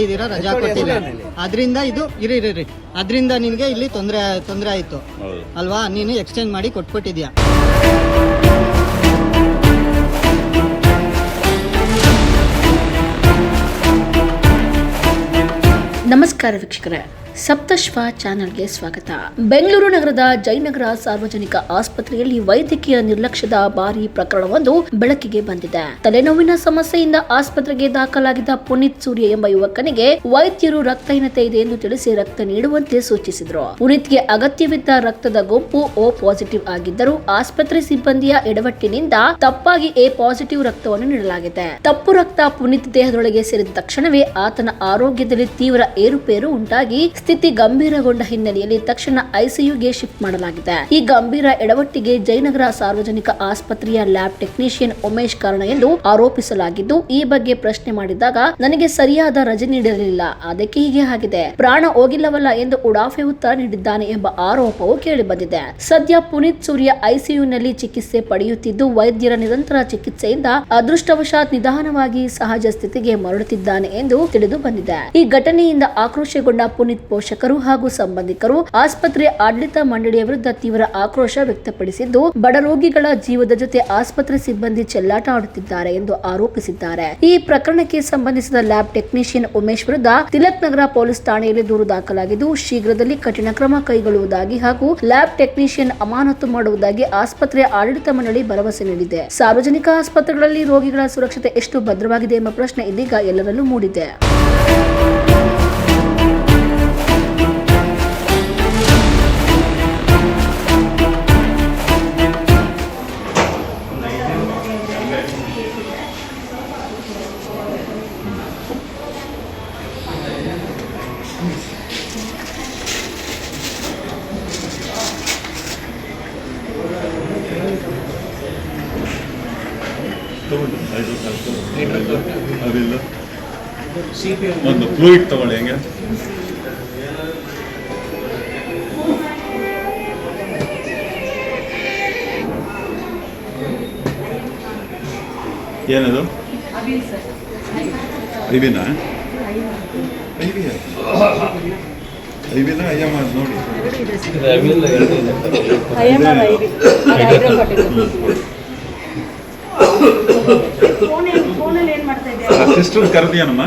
ಕೇಳಿದೀರಾ, ರಜಾ ಕೊಟ್ಟಿಲ್ಲ. ಅದರಿಂದ ಇದು ಇರಿ ಅದರಿಂದ ನಿನಗೆ ಇಲ್ಲಿ ತೊಂದರೆ ಆಯ್ತು ಅಲ್ವಾ? ನೀನು ಎಕ್ಸ್ಚೇಂಜ್ ಮಾಡಿ ಕೊಟ್ಬಿಟ್ಟಿದ್ಯಾ. ನಮಸ್ಕಾರ ವೀಕ್ಷಕರೇ, ಸಪ್ತಶ್ವ ಚಾನೆಲ್ಗೆ ಸ್ವಾಗತ. ಬೆಂಗಳೂರು ನಗರದ ಜಯನಗರ ಸಾರ್ವಜನಿಕ ಆಸ್ಪತ್ರೆಯಲ್ಲಿ ವೈದ್ಯಕೀಯ ನಿರ್ಲಕ್ಷ್ಯದ ಭಾರಿ ಪ್ರಕರಣವೊಂದು ಬೆಳಕಿಗೆ ಬಂದಿದೆ. ತಲೆನೋವಿನ ಸಮಸ್ಯೆಯಿಂದ ಆಸ್ಪತ್ರೆಗೆ ದಾಖಲಾಗಿದ್ದ ಪುನೀತ್ ಸೂರ್ಯ ಎಂಬ ಯುವಕನಿಗೆ ವೈದ್ಯರು ರಕ್ತಹೀನತೆ ಇದೆ ಎಂದು ತಿಳಿಸಿ ರಕ್ತ ನೀಡುವಂತೆ ಸೂಚಿಸಿದ್ರು. ಪುನೀತ್ಗೆ ಅಗತ್ಯವಿದ್ದ ರಕ್ತದ ಗುಂಪು ಓ ಪಾಸಿಟಿವ್ ಆಗಿದ್ದರೂ ಆಸ್ಪತ್ರೆ ಸಿಬ್ಬಂದಿಯ ಎಡವಟ್ಟಿನಿಂದ ತಪ್ಪಾಗಿ ಎ ಪಾಸಿಟಿವ್ ರಕ್ತವನ್ನು ನೀಡಲಾಗಿದೆ. ತಪ್ಪು ರಕ್ತ ಪುನೀತ್ ದೇಹದೊಳಗೆ ಸೇರಿದ ತಕ್ಷಣವೇ ಆತನ ಆರೋಗ್ಯದಲ್ಲಿ ತೀವ್ರ ಏರುಪೇರು ಉಂಟಾಗಿ ಸ್ಥಿತಿ ಗಂಭೀರಗೊಂಡ ಹಿನ್ನೆಲೆಯಲ್ಲಿ ತಕ್ಷಣ ಐಸಿಯುಗೆ ಶಿಫ್ಟ್ ಮಾಡಲಾಗಿದೆ. ಈ ಗಂಭೀರ ಎಡವಟ್ಟಿಗೆ ಜಯನಗರ ಸಾರ್ವಜನಿಕ ಆಸ್ಪತ್ರೆಯ ಲ್ಯಾಬ್ ಟೆಕ್ನಿಷಿಯನ್ ಉಮೇಶ್ ಕಾರಣ ಎಂದು ಆರೋಪಿಸಲಾಗಿದ್ದು, ಈ ಬಗ್ಗೆ ಪ್ರಶ್ನೆ ಮಾಡಿದಾಗ ನನಗೆ ಸರಿಯಾದ ರಜೆ ನೀಡಿರಲಿಲ್ಲ, ಅದಕ್ಕೆ ಹೀಗೆ ಆಗಿದೆ, ಪ್ರಾಣ ಹೋಗಿಲ್ಲವಲ್ಲ ಎಂದು ಉಡಾಫೆ ಉತ್ತರ ನೀಡಿದ್ದಾನೆ ಎಂಬ ಆರೋಪವು ಕೇಳಿಬಂದಿದೆ. ಸದ್ಯ ಪುನೀತ್ ಸೂರ್ಯ ಐಸಿಯುನಲ್ಲಿ ಚಿಕಿತ್ಸೆ ಪಡೆಯುತ್ತಿದ್ದು, ವೈದ್ಯರ ನಿರಂತರ ಚಿಕಿತ್ಸೆಯಿಂದ ಅದೃಷ್ಟವಶಾತ್ ನಿಧಾನವಾಗಿ ಸಹಜ ಸ್ಥಿತಿಗೆ ಮರಳುತ್ತಿದ್ದಾನೆ ಎಂದು ತಿಳಿದು ಬಂದಿದೆ. ಈ ಘಟನೆಯಿಂದ ಆಕ್ರೋಶಗೊಂಡ ಪುನೀತ್ ಪೋಷಕರು ಹಾಗೂ ಸಂಬಂಧಿಕರು ಆಸ್ಪತ್ರೆ ಆಡಳಿತ ಮಂಡಳಿಯ ವಿರುದ್ಧ ತೀವ್ರ ಆಕ್ರೋಶ ವ್ಯಕ್ತಪಡಿಸಿದ್ದು, ಬಡ ರೋಗಿಗಳ ಜೀವದ ಜೊತೆ ಆಸ್ಪತ್ರೆ ಸಿಬ್ಬಂದಿ ಚೆಲ್ಲಾಟ ಆಡುತ್ತಿದ್ದಾರೆ ಎಂದು ಆರೋಪಿಸಿದ್ದಾರೆ. ಈ ಪ್ರಕರಣಕ್ಕೆ ಸಂಬಂಧಿಸಿದ ಲ್ಯಾಬ್ ಟೆಕ್ನಿಷಿಯನ್ ಉಮೇಶ್ ವಿರುದ್ಧ ತಿಲಕ್ ನಗರ ಪೊಲೀಸ್ ಠಾಣೆಯಲ್ಲಿ ದೂರು ದಾಖಲಾಗಿದ್ದು, ಶೀಘ್ರದಲ್ಲಿ ಕಠಿಣ ಕ್ರಮ ಕೈಗೊಳ್ಳುವುದಾಗಿ ಹಾಗೂ ಲ್ಯಾಬ್ ಟೆಕ್ನಿಷಿಯನ್ ಅಮಾನತು ಮಾಡುವುದಾಗಿ ಆಸ್ಪತ್ರೆಯ ಆಡಳಿತ ಮಂಡಳಿ ಭರವಸೆ ನೀಡಿದೆ. ಸಾರ್ವಜನಿಕ ಆಸ್ಪತ್ರೆಗಳಲ್ಲಿ ರೋಗಿಗಳ ಸುರಕ್ಷತೆ ಎಷ್ಟು ಭದ್ರವಾಗಿದೆ ಎಂಬ ಪ್ರಶ್ನೆ ಇದೀಗ ಎಲ್ಲರಲ್ಲೂ ಮೂಡಿದೆ. ಒಂದು ಫ್ಲೂಯಿಡ್ ತಗೊಳ್ಳಿ. ಹೆಂಗೆ ಏನದು? ಐವಿನ ಅಯ್ಯಮ್ಮ ನೋಡಿ. ಸಿಸ್ಟರ್ ಕರೆದಿಯಾನಮ್ಮ?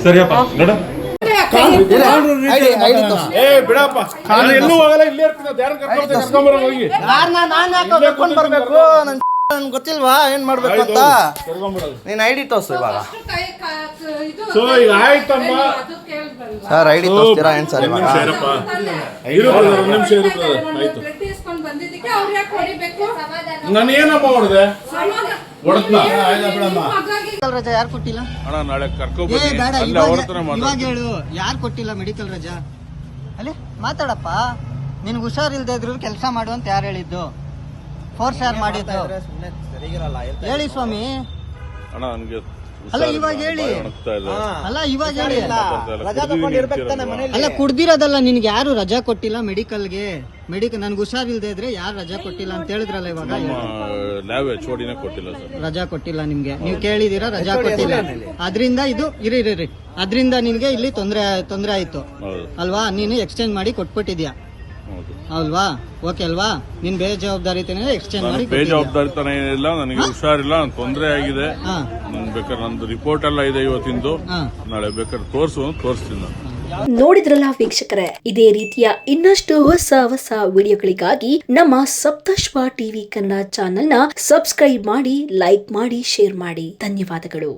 ಸರಿಯಪ್ಪ ನೋಡ. ಬಿಡಪ್ಪ, ಎಲ್ಲೂ ಹೋಗಲ್ಲ, ಇಲ್ಲೇ ನನ್ಗೆ ಗೊತ್ತಿಲ್ವಾ ಏನ್ ಮಾಡ್ಬೇಕು ಅಂತ. ನೀನ್ ಐಡಿ ತೋರ್ಸು ಇವಾಗ. ಸರ್ ಐಡಿ ತೋರಿಸ್ತೀರಾ ಏನ್ ಸರ್ ಇವಾಗ? ನಾನು ಏನಮ್ಮ ಹೊಡೆದೆ? ರಜಾ ಯಾರು ಕೊಟ್ಟಿಲ್ಲ? ಇವಾಗ ಹೇಳು, ಯಾರು ಕೊಟ್ಟಿಲ್ಲ ಮೆಡಿಕಲ್ ರಜಾ? ಅಲ್ಲಿ ಮಾತಾಡಪ್ಪ. ನಿನ್ಗೆ ಹುಷಾರಿಲ್ದೇ ಇದ್ರು ಕೆಲಸ ಮಾಡು ಅಂತ ಯಾರು ಹೇಳಿದ್ದು? ಫೋರ್ಸ್ ಯಾರು ಮಾಡಿದ್ದು? ಹೇಳಿ ಸ್ವಾಮಿ. ಅಲ್ಲ ಇವಾಗ ಹೇಳಿ. ಅಲ್ಲ ಇವಾಗ ಹೇಳಿ. ಅಲ್ಲ ಕುಡ್ದಿರೋದಲ್ಲ, ನಿನ್ಗೆ ಯಾರು ರಜಾ ಕೊಟ್ಟಿಲ್ಲ ಮೆಡಿಕಲ್ಗೆ? ನನ್ಗೆ ಹುಷಾರಿಲ್ದೇ ಇದ್ರೆ ಯಾರು ರಜಾ ಕೊಟ್ಟಿಲ್ಲ ಅಂತ ಹೇಳಿದ್ರಲ್ಲ ಇವಾಗ. ರಜಾ ಕೊಟ್ಟಿಲ್ಲ ನಿಮ್ಗೆ, ನೀವು ಕೇಳಿದೀರಾ, ರಜಾ ಕೊಟ್ಟಿಲ್ಲ. ಅದರಿಂದ ಇದು ಇರಿ ಅದರಿಂದ ನಿನ್ಗೆ ಇಲ್ಲಿ ತೊಂದರೆ ಆಯ್ತು ಅಲ್ವಾ? ನೀನು ಎಕ್ಸ್ಚೇಂಜ್ ಮಾಡಿ ಕೊಟ್ಬಿಟ್ಟಿದ್ಯಾ ಅಲ್ವಾ? ಓಕೆ ಅಲ್ವಾ? ನೀನ್ ಬೇಜವಾಬ್ದಾರಿತನ ಎಕ್ಸ್ಚೇಂಜ್ ಮಾಡಿ. ಬೇಜವಾಬ್ದಾರಿತನ ಏನಿಲ್ಲ, ನನಗೆ ಹುಷಾರಿಲ್ಲ, ತೊಂದರೆ ಆಗಿದೆ. ಬೇಕಾದ್ರೆ ನಂದು ರಿಪೋರ್ಟ್ ಎಲ್ಲ ಇದೆ ಇವತ್ತಿಂದು, ನಾಳೆ ಬೇಕಾದ್ರೆ ತೋರಿಸ್ತೀನಿ. ನೋಡಿದ್ರಲ್ಲ ವೀಕ್ಷಕರೇ, ಇದೇ ರೀತಿಯ ಇನ್ನಷ್ಟು ಹೊಸ ವಿಡಿಯೋಗಳಿಗಾಗಿ ನಮ್ಮ ಸಪ್ತಶ್ವ ಟಿವಿ ಕನ್ನಡ ಚಾನೆಲ್ನ ಸಬ್ಸ್ಕ್ರೈಬ್ ಮಾಡಿ, ಲೈಕ್ ಮಾಡಿ, ಶೇರ್ ಮಾಡಿ. ಧನ್ಯವಾದಗಳು.